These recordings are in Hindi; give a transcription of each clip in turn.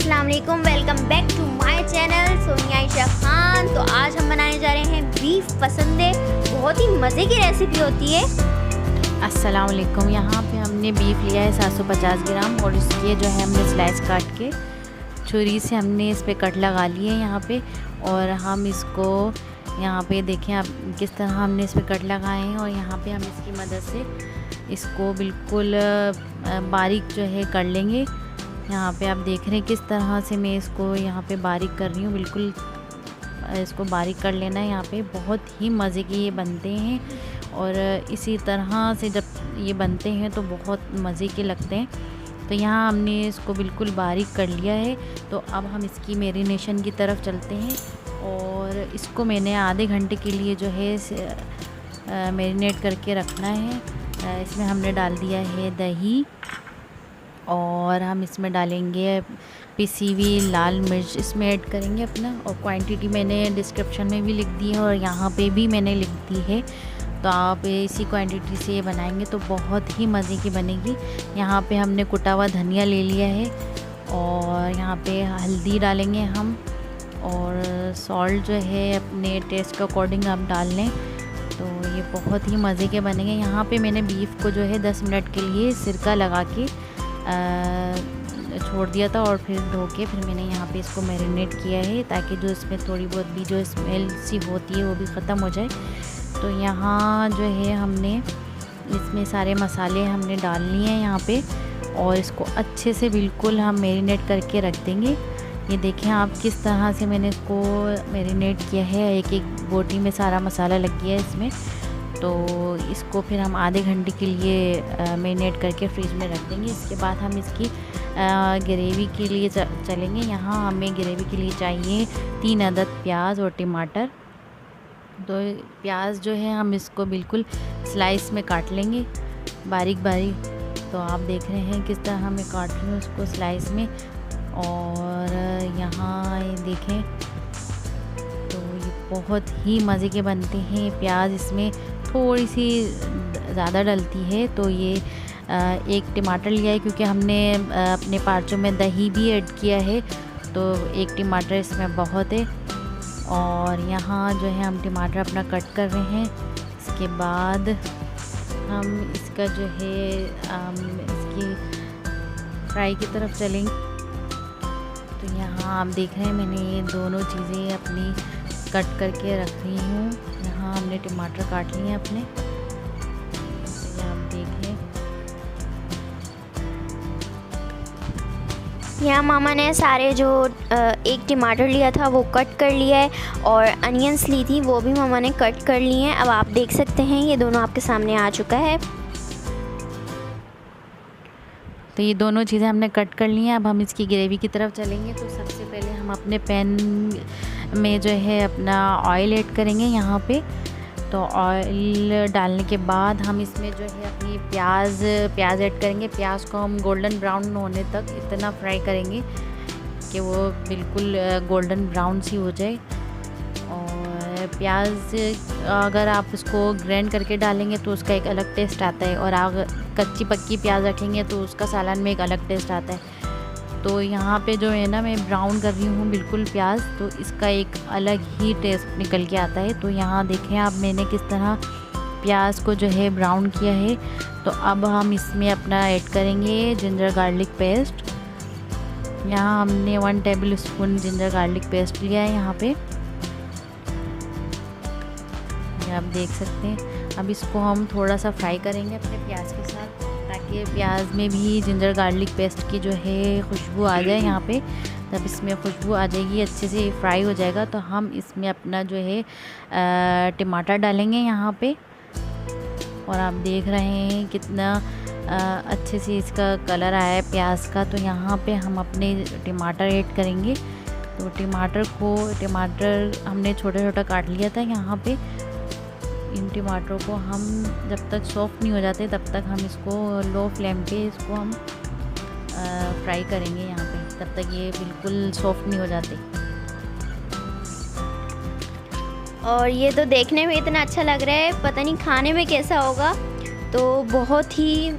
अस्सलाम वालेकुम, welcome back to my channel Sonia Ayesha Khan. तो आज हम बनाने जा रहे हैं बीफ पसंदे। बहुत ही मज़े की रेसिपी होती है। अस्सलाम वालेकुम। यहाँ पे हमने बीफ लिया है 750 ग्राम और इसके जो है हमने स्लाइस काट के छुरी से हमने इस पे कट लगा लिए हैं यहाँ पे। और हम इसको यहाँ पे देखें आप किस तरह हमने इस पे कट लगाए हैं। और यहाँ पे हम इसकी मदद से इसको बिल्कुल बारीक जो है कर लेंगे। यहाँ पे आप देख रहे हैं किस तरह से मैं इसको यहाँ पे बारीक कर रही हूँ। बिल्कुल इसको बारीक कर लेना है। यहाँ पे बहुत ही मज़े के ये बनते हैं और इसी तरह से जब ये बनते हैं तो बहुत मज़े के लगते हैं। तो यहाँ हमने इसको बिल्कुल बारीक कर लिया है। तो अब हम इसकी मैरिनेशन की तरफ चलते हैं। और इसको मैंने आधे घंटे के लिए जो है मैरिनेट करके रखना है। इसमें हमने डाल दिया है दही और हम इसमें डालेंगे पिसी हुई लाल मिर्च इसमें ऐड करेंगे अपना। और क्वांटिटी मैंने डिस्क्रिप्शन में भी लिख दी है और यहाँ पे भी मैंने लिख दी है। तो आप इसी क्वांटिटी से ये बनाएंगे तो बहुत ही मज़े की बनेगी। यहाँ पे हमने कुटा हुआ धनिया ले लिया है और यहाँ पे हल्दी डालेंगे हम। और सॉल्ट जो है अपने टेस्ट के अकॉर्डिंग आप डाल लें। तो ये बहुत ही मज़े के बनेंगे। यहाँ पे मैंने बीफ को जो है 10 मिनट के लिए सिरका लगा के छोड़ दिया था और फिर धो के फिर मैंने यहाँ पे इसको मैरिनेट किया है ताकि जो इसमें थोड़ी बहुत भी जो स्मेल सी होती है वो भी ख़त्म हो जाए। तो यहाँ जो है हमने इसमें सारे मसाले हमने डाल लिए हैं यहाँ पे और इसको अच्छे से बिल्कुल हम मैरिनेट करके रख देंगे। ये देखें आप किस तरह से मैंने इसको मैरिनेट किया है। एक एक बोटी में सारा मसाला लग गया है इसमें। तो इसको फिर हम आधे घंटे के लिए मैरिनेट करके फ्रिज में रख देंगे। इसके बाद हम इसकी ग्रेवी के लिए चलेंगे। यहाँ हमें ग्रेवी के लिए चाहिए 3 अदद प्याज और टमाटर। तो प्याज जो है हम इसको बिल्कुल स्लाइस में काट लेंगे बारीक बारीक। तो आप देख रहे हैं किस तरह मैं काट रही हूँ उसको स्लाइस में। और यहाँ ये देखें तो ये बहुत ही मज़े के बनते हैं। प्याज इसमें थोड़ी सी ज़्यादा डलती है। तो ये एक टमाटर लिया है क्योंकि हमने अपने पार्चों में दही भी ऐड किया है। तो एक टमाटर इसमें बहुत है। और यहाँ जो है हम टमाटर अपना कट कर रहे हैं। इसके बाद हम इसका जो है इसकी फ्राई की तरफ चलेंगे। तो यहाँ आप देख रहे हैं मैंने ये दोनों चीज़ें अपनी कट करके रख रही हूँ। यहाँ हमने टमाटर काट लिए हैं अपने। तो ये आप देख लें। यहाँ मामा ने सारे जो एक टमाटर लिया था वो कट कर लिया है और अनियंस ली थी वो भी मामा ने कट कर लिए हैं। अब आप देख सकते हैं ये दोनों आपके सामने आ चुका है। तो ये दोनों चीज़ें हमने कट कर ली हैं। अब हम इसकी ग्रेवी की तरफ चलेंगे। तो सबसे पहले हम अपने पैन में जो है अपना ऑयल ऐड करेंगे यहाँ पे। तो ऑयल डालने के बाद हम इसमें जो है अपनी प्याज ऐड करेंगे। प्याज को हम गोल्डन ब्राउन होने तक इतना फ्राई करेंगे कि वो बिल्कुल गोल्डन ब्राउन सी हो जाए। और प्याज अगर आप उसको ग्राइंड करके डालेंगे तो उसका एक अलग टेस्ट आता है। और अगर कच्ची पक्की प्याज रखेंगे तो उसका सालन में एक अलग टेस्ट आता है। तो यहाँ पे जो है ना मैं ब्राउन कर रही हूँ बिल्कुल प्याज। तो इसका एक अलग ही टेस्ट निकल के आता है। तो यहाँ देखें आप मैंने किस तरह प्याज को जो है ब्राउन किया है। तो अब हम इसमें अपना ऐड करेंगे जिंजर गार्लिक पेस्ट। यहाँ हमने 1 table spoon ginger garlic paste लिया है यहाँ पे। आप देख सकते हैं। अब इसको हम थोड़ा सा फ्राई करेंगे अपने प्याज के साथ ताकि प्याज में भी जिंजर गार्लिक पेस्ट की जो है खुशबू आ जाए यहाँ पे। तब इसमें खुशबू आ जाएगी अच्छे से फ्राई हो जाएगा। तो हम इसमें अपना जो है टमाटर डालेंगे यहाँ पे। और आप देख रहे हैं कितना अच्छे से इसका कलर आया है प्याज का। तो यहाँ पे हम अपने टमाटर ऐड करेंगे। तो टमाटर हमने छोटा छोटा काट लिया था यहाँ पे। इन टमाटरों को हम जब तक सॉफ्ट नहीं हो जाते तब तक हम इसको लो फ्लेम पे इसको हम फ्राई करेंगे यहाँ पे। तब तक ये बिल्कुल सॉफ्ट नहीं हो जाते। और ये तो देखने में इतना अच्छा लग रहा है, पता नहीं खाने में कैसा होगा। तो बहुत ही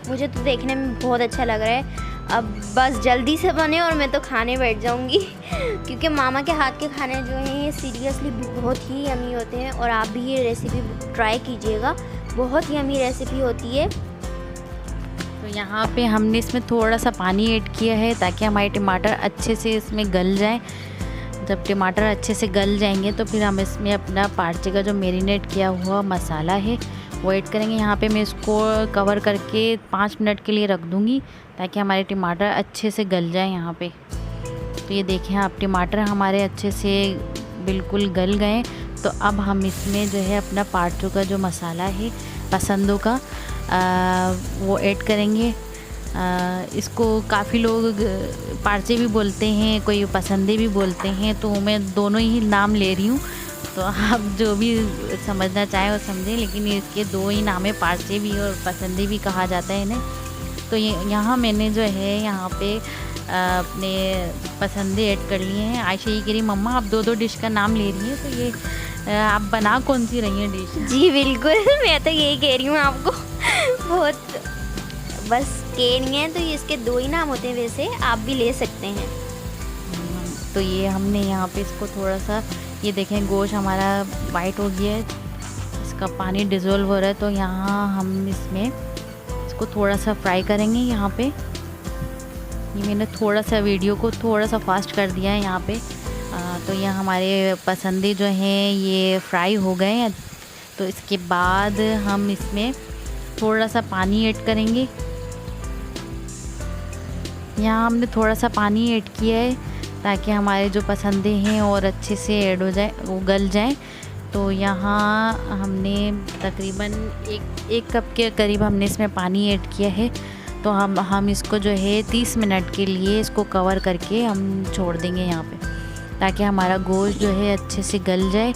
मुझे तो देखने में बहुत अच्छा लग रहा है। अब बस जल्दी से बने और मैं तो खाने बैठ जाऊंगी क्योंकि मामा के हाथ के खाने जो हैं ये सीरियसली बहुत ही यमी होते हैं। और आप भी ये रेसिपी ट्राई कीजिएगा, बहुत यमी रेसिपी होती है। तो यहाँ पे हमने इसमें थोड़ा सा पानी ऐड किया है ताकि हमारे टमाटर अच्छे से इसमें गल जाएं। जब टमाटर अच्छे से गल जाएंगे तो फिर हम इसमें अपना पार्चे का जो मैरिनेट किया हुआ मसाला है वो ऐड करेंगे। यहाँ पे मैं इसको कवर करके 5 मिनट के लिए रख दूँगी ताकि हमारे टमाटर अच्छे से गल जाएं यहाँ पे। तो ये देखें आप, टमाटर हमारे अच्छे से बिल्कुल गल गए। तो अब हम इसमें जो है अपना पार्चो का जो मसाला है पसंदों का वो ऐड करेंगे। इसको काफ़ी लोग पार्चे भी बोलते हैं, कोई पसंदे भी बोलते हैं, तो मैं दोनों ही नाम ले रही हूँ। तो आप जो भी समझना चाहें वो समझें, लेकिन इसके 2 ही नाम है, पार्चे भी और पसंदे भी कहा जाता है इन्हें। तो यहाँ मैंने जो है यहाँ पे अपने पसंदे ऐड कर लिए हैं। आयशा ये कह रही मम्मा आप 2-2 डिश का नाम ले रही हैं, तो ये आप बना कौन सी रही हैं डिश? जी बिल्कुल मैं तो यही कह रही हूँ आपको बहुत बस कह रही हैं। तो ये इसके 2 ही नाम होते हैं, वैसे आप भी ले सकते हैं। तो ये हमने यहाँ पे इसको थोड़ा सा, ये देखें गोश्त हमारा वाइट हो गया है, इसका पानी डिज़ोल्व हो रहा है। तो यहाँ हम इसमें इसको थोड़ा सा फ्राई करेंगे। यहाँ पे ये मैंने थोड़ा सा वीडियो को थोड़ा सा फास्ट कर दिया है यहाँ पे। तो ये हमारे पसंदे जो हैं ये फ्राई हो गए हैं। तो इसके बाद हम इसमें थोड़ा सा पानी ऐड करेंगे। यहाँ हमने थोड़ा सा पानी ऐड किया है ताकि हमारे जो पसंदे हैं और अच्छे से ऐड हो जाए, वो गल जाए। तो यहाँ हमने तकरीबन एक कप के करीब हमने इसमें पानी ऐड किया है। तो हम इसको जो है 30 मिनट के लिए इसको कवर करके हम छोड़ देंगे यहाँ पे, ताकि हमारा गोश्त जो है अच्छे से गल जाए।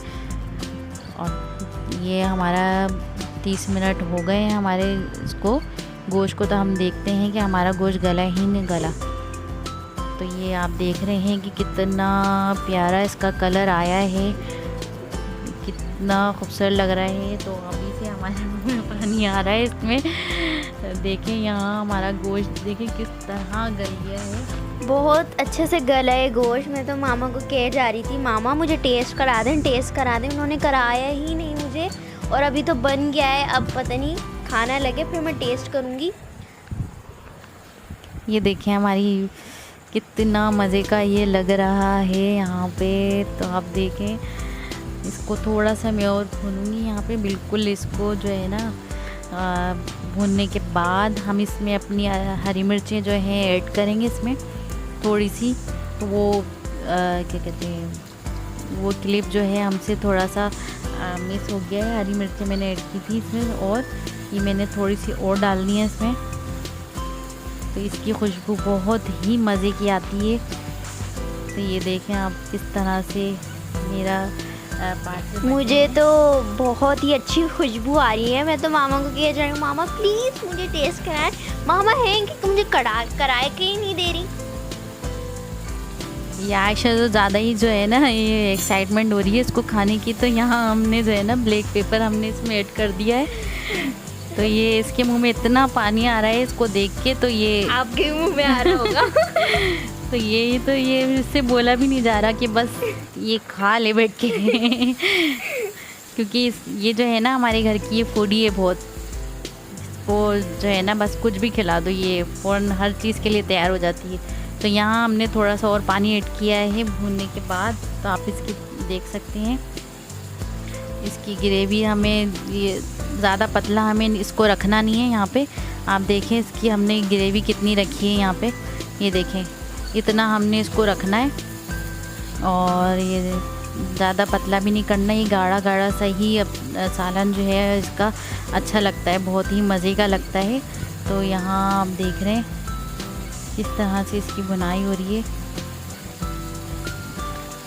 और ये हमारा 30 मिनट हो गए हैं हमारे इसको गोश्त को। तो हम देखते हैं कि हमारा गोश्त गला ही नहीं गला। तो ये आप देख रहे हैं कि कितना प्यारा इसका कलर आया है, कितना खूबसूरत लग रहा है। तो अभी से हमारे मुंह में पानी आ रहा है इसमें। देखें यहाँ हमारा गोश्त देखें किस तरह गल गया है, बहुत अच्छे से गला है गोश्त। मैं तो मामा को कह जा रही थी मामा मुझे टेस्ट करा दें, उन्होंने कराया ही नहीं मुझे। और अभी तो बन गया है, अब पता नहीं खाना लगे फिर मैं टेस्ट करूँगी। ये देखें हमारी कितना मज़े का ये लग रहा है यहाँ पे। तो आप देखें इसको थोड़ा सा मैं और भूनूंगी यहाँ पे। बिल्कुल इसको जो है ना भूनने के बाद हम इसमें अपनी हरी मिर्चें जो हैं ऐड करेंगे इसमें थोड़ी सी। तो वो क्या कहते हैं, वो क्लिप जो है हमसे थोड़ा सा मिस हो गया है। हरी मिर्चें मैंने ऐड की थी इसमें और ये मैंने थोड़ी सी और डालनी है इसमें। तो इसकी खुशबू बहुत ही मज़े की आती है। तो ये देखें आप किस तरह से मेरा पार्सल। मुझे तो बहुत ही अच्छी खुशबू आ रही है। मैं तो मामा को कह जा रही हूँ मामा प्लीज़ मुझे टेस्ट कराएं। मामा हैं कि मुझे कराए के ही नहीं दे रही। ये आयशा तो ज़्यादा ही जो है ना ये एक्साइटमेंट हो रही है इसको खाने की। तो यहाँ हमने जो है ना ब्लैक पेपर हमने इसमें ऐड कर दिया है। तो ये इसके मुंह में इतना पानी आ रहा है इसको देख के। तो ये आपके मुंह में आ रहा होगा। तो ये इससे बोला भी नहीं जा रहा कि बस ये खा ले बैठ के। क्योंकि ये जो है ना हमारे घर की ये फूडी है बहुत। इसको जो है ना बस कुछ भी खिला दो ये फ़ौरन हर चीज़ के लिए तैयार हो जाती है। तो यहाँ हमने थोड़ा सा और पानी ऐड किया है भूनने के बाद। तो आप इसकी देख सकते हैं इसकी ग्रेवी हमें ये ज़्यादा पतला हमें इसको रखना नहीं है। यहाँ पे आप देखें इसकी हमने ग्रेवी कितनी रखी है यहाँ पे, ये देखें इतना हमने इसको रखना है। और ये ज़्यादा पतला भी नहीं करना, ये गाढ़ा गाढ़ा सा ही सालन जो है इसका अच्छा लगता है, बहुत ही मज़े का लगता है। तो यहाँ आप देख रहे हैं किस तरह से इसकी बुनाई हो रही है।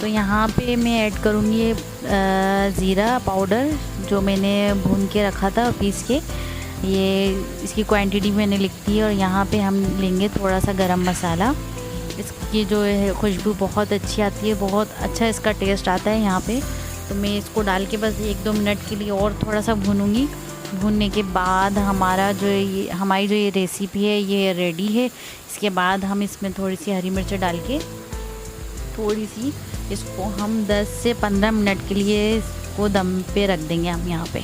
तो यहाँ पे मैं ऐड करूँगी ये ज़ीरा पाउडर जो मैंने भून के रखा था पीस के। ये इसकी क्वांटिटी मैंने लिख दी है। और यहाँ पे हम लेंगे थोड़ा सा गरम मसाला। इसकी जो है खुशबू बहुत अच्छी आती है, बहुत अच्छा इसका टेस्ट आता है यहाँ पे। तो मैं इसको डाल के बस 1-2 मिनट के लिए और थोड़ा सा भूनूँगी। भूनने के बाद हमारी जो ये रेसिपी है ये रेडी है। इसके बाद हम इसमें थोड़ी सी हरी मिर्च डाल के थोड़ी सी इसको हम 10 से 15 मिनट के लिए इसको दम पे रख देंगे हम यहाँ पे।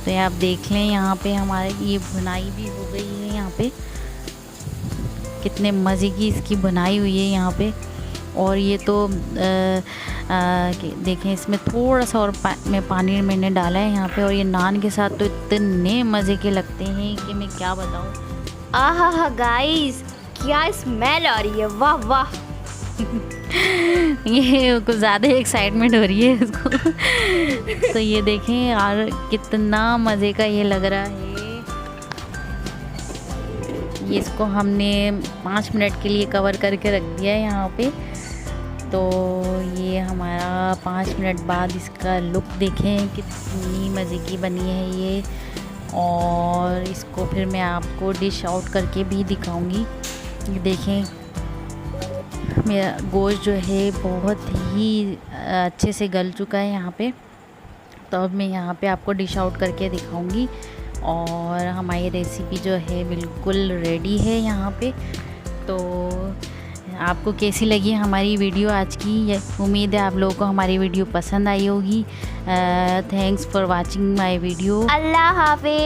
तो ये आप देख लें, यहाँ पे हमारे ये भुनाई भी हो गई है। यहाँ पे कितने मज़े की इसकी भुनाई हुई है यहाँ पे। और ये तो देखें, इसमें थोड़ा सा और पानी मैंने डाला है यहाँ पे। और ये नान के साथ तो इतने मज़े के लगते हैं कि मैं क्या बताऊँ। आहा हा गाइस, क्या स्मेल आ रही है, वाह वाह। ये कुछ ज़्यादा एक्साइटमेंट हो रही है इसको। तो ये देखें यार, कितना मज़े का ये लग रहा है। ये इसको हमने 5 मिनट के लिए कवर करके रख दिया है यहाँ पे। तो ये हमारा 5 मिनट बाद इसका लुक देखें, कितनी मज़े की बनी है ये। और इसको फिर मैं आपको डिश आउट करके भी दिखाऊंगी। ये देखें, मेरा गोश्त जो है बहुत ही अच्छे से गल चुका है यहाँ पे। तो अब मैं यहाँ पे आपको डिश आउट करके दिखाऊंगी। और हमारी रेसिपी जो है बिल्कुल रेडी है यहाँ पे। तो आपको कैसी लगी हमारी वीडियो आज की? उम्मीद है आप लोगों को हमारी वीडियो पसंद आई होगी। Thanks for watching my video. अल्लाह हाफ़िज़।